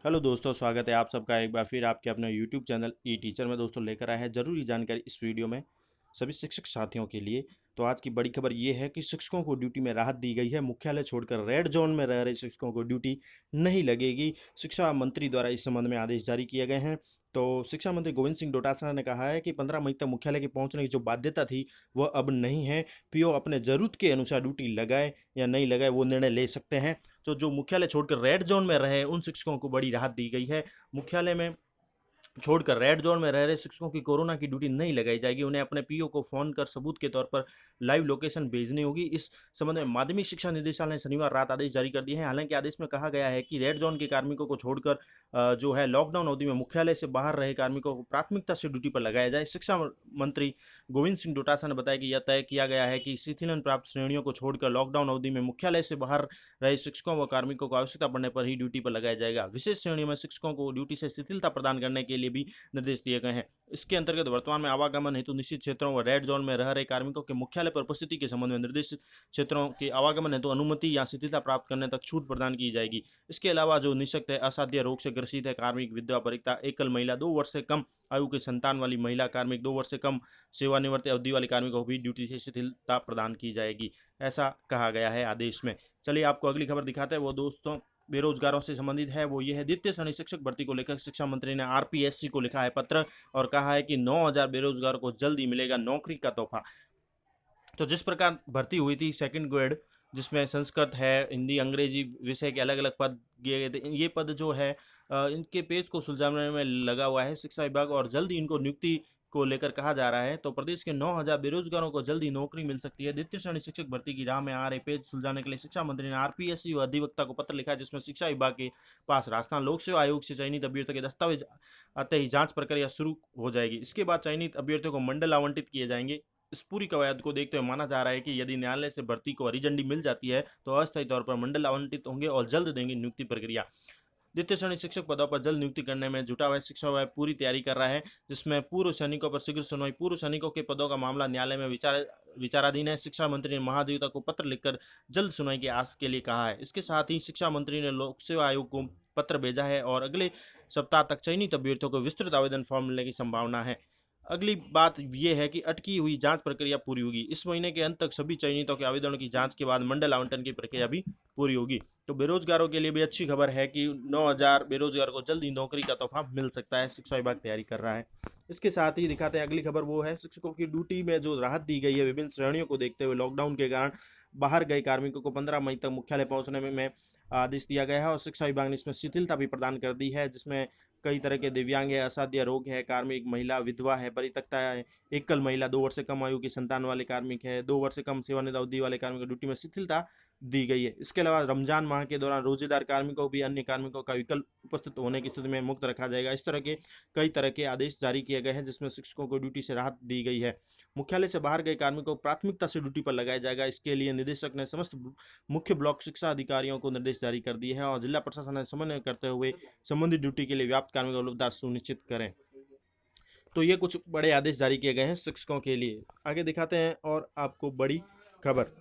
Hello दोस्तों, स्वागत है आप सबका एक बार फिर आपके अपने यूट्यूब चैनल ई टीचर में। दोस्तों लेकर आए हैं ज़रूरी जानकारी इस वीडियो में सभी शिक्षक साथियों के लिए। तो आज की बड़ी खबर ये है कि शिक्षकों को ड्यूटी में राहत दी गई है। मुख्यालय छोड़कर रेड जोन में रह रहे शिक्षकों को ड्यूटी नहीं लगेगी। शिक्षा मंत्री द्वारा इस संबंध में आदेश जारी किए गए हैं। तो शिक्षा मंत्री गोविंद सिंह डोटासरा ने कहा है कि 15 मई तक मुख्यालय के पहुंचने की जो बाध्यता थी वह अब नहीं है। पीओ अपने ज़रूरत के अनुसार ड्यूटी लगाए या नहीं लगाए वो निर्णय ले सकते हैं। तो जो मुख्यालय छोड़कर रेड जोन में रहे उन शिक्षकों को बड़ी राहत दी गई है। मुख्यालय में छोड़कर रेड जोन में रह रहे शिक्षकों की कोरोना की ड्यूटी नहीं लगाई जाएगी। उन्हें अपने पीओ को फोन कर सबूत के तौर पर लाइव लोकेशन भेजनी होगी। इस संबंध में माध्यमिक शिक्षा निदेशालय ने शनिवार रात आदेश जारी कर दिए हैं। हालांकि आदेश में कहा गया है कि रेड जोन के कार्मिकों को छोड़कर जो है लॉकडाउन अवधि में मुख्यालय से बाहर रहे कार्मिकों को प्राथमिकता से ड्यूटी पर लगाया जाए। शिक्षा मंत्री गोविंद सिंह डोटासरा ने बताया कि यह तय किया गया है कि शिथिलन प्राप्त श्रेणियों को छोड़कर लॉकडाउन अवधि में मुख्यालय से बाहर रहे शिक्षकों व कार्मिकों को आवश्यकता पड़ने पर ही ड्यूटी पर लगाया जाएगा। विशेष श्रेणियों में शिक्षकों को ड्यूटी से शिथिलता प्रदान करने के लिए भी निर्देश दिए गए हैं। इसके अंतर्गत वर्तमान में आवागमन हेतु निश्चित क्षेत्रों व रेड जोन में रह रहे कार्मिकों के मुख्यालय पर उपस्थिति के संबंध में निर्देशित क्षेत्रों के आवागमन हेतु अनुमति या शिथिलता प्राप्त करने तक छूट प्रदान की जाएगी। इसके अलावा जो निःशक्त है, असाध्य रोग से ग्रसित है, कार्मिक, विधवा, परित्यक्ता, एकल महिला, 2 वर्ष से कम आयु के संतान वाली महिला कार्मिक, 2 वर्ष से कम सेवानिवृत्ति अवधि वाले कार्मिकों को भी ड्यूटी से शिथिलता प्रदान की जाएगी, ऐसा कहा गया है आदेश में। चलिए आपको अगली खबर दिखाते हैं। वो दोस्तों बेरोजगारों से संबंधित है। वो ये है, द्वितीय श्रेणी शिक्षक भर्ती को लेकर शिक्षा मंत्री ने आरपीएससी को लिखा है पत्र और कहा है कि 9,000 बेरोजगारों को जल्द ही मिलेगा नौकरी का तोहफा। तो जिस प्रकार भर्ती हुई थी सेकंड ग्रेड, जिसमें संस्कृत है, हिंदी, अंग्रेजी विषय के अलग अलग पद दिए गए थे, ये पद जो है इनके पेज को सुलझाने में लगा हुआ है शिक्षा विभाग और जल्द ही इनको नियुक्ति को लेकर कहा जा रहा है। तो प्रदेश के 9,000 बेरोजगारों को जल्द ही नौकरी मिल सकती है। द्वितीय श्रेणी शिक्षक भर्ती की राह में आ रहे पेज सुलझाने के लिए शिक्षा मंत्री ने आरपीएससी व अधिवक्ता को पत्र लिखा है, जिसमें शिक्षा विभाग के पास राजस्थान लोक सेवा आयोग से चयनित अभ्यर्थियों के दस्तावेज आते ही जांच प्रक्रिया शुरू हो जाएगी। इसके बाद चयनित अभ्यर्थियों को मंडल आवंटित किए जाएंगे। इस पूरी कवायद को देखते हुए माना जा रहा है कि यदि न्यायालय से भर्ती को हरी झंडी मिल जाती है तो अस्थायी तौर पर मंडल आवंटित होंगे और जल्द देंगे नियुक्ति प्रक्रिया। द्वितीय श्रेणी शिक्षक पदों पर जल्द नियुक्ति करने में जुटा हुआ शिक्षा विभाग पूरी तैयारी कर रहा है, जिसमें पूर्व सैनिकों पर शीघ्र सुनवाई। पूर्व सैनिकों के पदों का मामला न्यायालय में विचाराधीन है। शिक्षा मंत्री ने महाधिवक्ता को पत्र लिखकर जल्द सुनवाई की आस के लिए कहा है। इसके साथ ही शिक्षा मंत्री ने लोक सेवा आयोग को पत्र भेजा है और अगले सप्ताह तक चयनित अभ्यर्थियों को विस्तृत आवेदन फॉर्म मिलने की संभावना है। अगली बात यह है कि अटकी हुई जांच प्रक्रिया पूरी होगी। इस महीने के अंत तक सभी चयनितों के आवेदनों की जांच के बाद मंडल आवंटन की प्रक्रिया भी पूरी होगी। तो बेरोजगारों के लिए भी अच्छी खबर है कि 9,000 बेरोजगारों को जल्द ही नौकरी का तोहफा मिल सकता है। शिक्षा विभाग तैयारी कर रहा है। इसके साथ ही दिखाते हैं अगली खबर। वो है शिक्षकों की ड्यूटी में जो राहत दी गई है विभिन्न श्रेणियों को देखते हुए लॉकडाउन के कारण बाहर गए कार्मिकों को 15 मई तक मुख्यालय पहुंचने में आदेश दिया गया है और शिक्षा विभाग ने इसमें शिथिलता भी प्रदान कर दी है, जिसमें कई तरह के दिव्यांग है, असाध्य रोग है, कार्मिक, महिला, विधवा है, परित्यक्ता है, एकल महिला, 2 वर्ष से कम आयु की संतान वाले कार्मिक है, 2 वर्ष से कम सेवानिवृत्त अवधि वाले कार्मिक ड्यूटी में शिथिलता दी गई है। इसके अलावा रमजान माह के दौरान रोजेदार कार्मिकों भी अन्य कार्मिकों का विकल्प उपस्थित होने की स्थिति में मुक्त रखा जाएगा। इस तरह के कई तरह के आदेश जारी किए गए हैं, जिसमें शिक्षकों को ड्यूटी से राहत दी गई है। मुख्यालय से बाहर गए कार्मिकों को प्राथमिकता से ड्यूटी पर लगाया जाएगा। इसके लिए निदेशक ने समस्त मुख्य ब्लॉक शिक्षा अधिकारियों को निर्देश जारी कर दिए हैं और जिला प्रशासन ने समन्वय करते हुए संबंधित ड्यूटी के लिए व्याप्त कार्मिक उपलब्धता सुनिश्चित करें। तो ये कुछ बड़े आदेश जारी किए गए हैं शिक्षकों के लिए। आगे दिखाते हैं और आपको बड़ी खबर।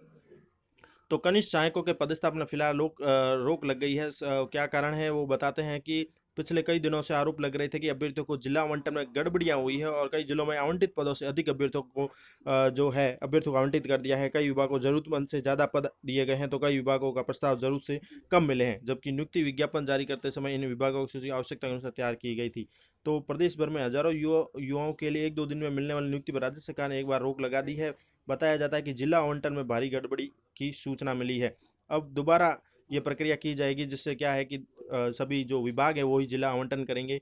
तो कनिष्ठ सहायकों के पदस्थापना फिलहाल रोक लग गई है। क्या कारण है वो बताते हैं कि पिछले कई दिनों से आरोप लग रहे थे कि अभ्यर्थियों को जिला आवंटन में गड़बड़ियां हुई है और कई जिलों में आवंटित पदों से अधिक अभ्यर्थियों को जो है अभ्यर्थियों को आवंटित कर दिया है। कई विभागों को जरूरतमंद से ज़्यादा पद दिए गए हैं तो कई विभागों का प्रस्ताव जरूरत से कम मिले हैं, जबकि नियुक्ति विज्ञापन जारी करते समय इन विभागों की सूची आवश्यकता के अनुसार तैयार की गई थी। तो प्रदेश भर में हजारों युवाओं के लिए 1-2 दिन में मिलने वाली नियुक्ति पर राज्य सरकार ने एक बार रोक लगा दी है। बताया जाता है कि जिला आवंटन में भारी गड़बड़ी की सूचना मिली है। अब दोबारा ये प्रक्रिया की जाएगी, जिससे क्या है कि सभी जो विभाग है वही जिला आवंटन करेंगे।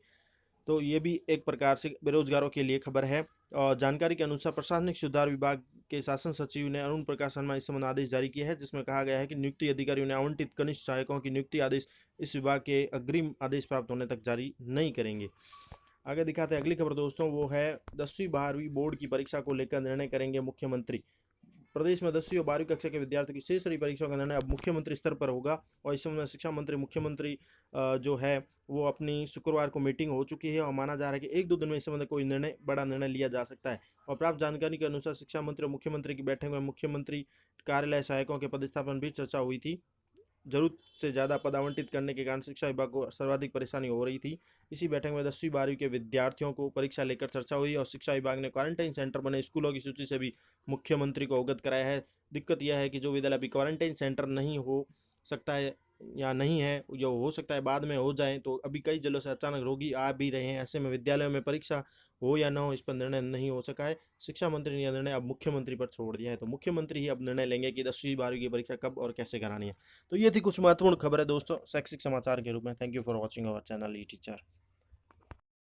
तो ये भी एक प्रकार से बेरोजगारों के लिए खबर है। और जानकारी के अनुसार प्रशासनिक सुधार विभाग के शासन सचिव ने अरुण प्रकाश शर्मा इस संबंध आदेश जारी किया है, जिसमें कहा गया है कि नियुक्ति अधिकारियों ने आवंटित कनिष्ठ सहायकों की नियुक्ति आदेश इस विभाग के अग्रिम आदेश प्राप्त होने तक जारी नहीं करेंगे। आगे दिखाते हैं अगली खबर दोस्तों। वो है 10वीं-12वीं बोर्ड की परीक्षा को लेकर निर्णय करेंगे मुख्यमंत्री। प्रदेश में 10वीं और 12वीं कक्षा के विद्यार्थियों की शेष रही परीक्षाओं का निर्णय अब मुख्यमंत्री स्तर पर होगा और इस समय शिक्षा मंत्री मुख्यमंत्री जो है वो अपनी शुक्रवार को मीटिंग हो चुकी है और माना जा रहा है कि 1-2 दिन में इस संबंध में कोई बड़ा निर्णय लिया जा सकता है। और प्राप्त जानकारी के अनुसार शिक्षा मंत्री और मुख्यमंत्री की बैठक में मुख्यमंत्री कार्यालय सहायकों के पदस्थापन भी चर्चा हुई थी। जरूरत से ज़्यादा पद आवंटित करने के कारण शिक्षा विभाग को सर्वाधिक परेशानी हो रही थी। इसी बैठक में 10वीं 12वीं के विद्यार्थियों को परीक्षा लेकर चर्चा हुई और शिक्षा विभाग ने क्वारंटाइन सेंटर बने स्कूलों की सूची से भी मुख्यमंत्री को अवगत कराया है। दिक्कत यह है कि जो विद्यालय अभी क्वारंटाइन सेंटर नहीं हो सकता है या नहीं है, जो हो सकता है बाद में हो जाए, तो अभी कई जिलों से अचानक रोगी आ भी रहे हैं। ऐसे में विद्यालयों में परीक्षा हो या ना हो, इस पर निर्णय नहीं हो सका है। शिक्षा मंत्री ने यह निर्णय अब मुख्यमंत्री पर छोड़ दिया है, तो मुख्यमंत्री ही अब निर्णय लेंगे कि 10वीं 12वीं की परीक्षा कब और कैसे करानी है। तो ये थी कुछ महत्वपूर्ण खबर है दोस्तों शैक्षिक समाचार के रूप में। Thank you for watching our channel E teacher.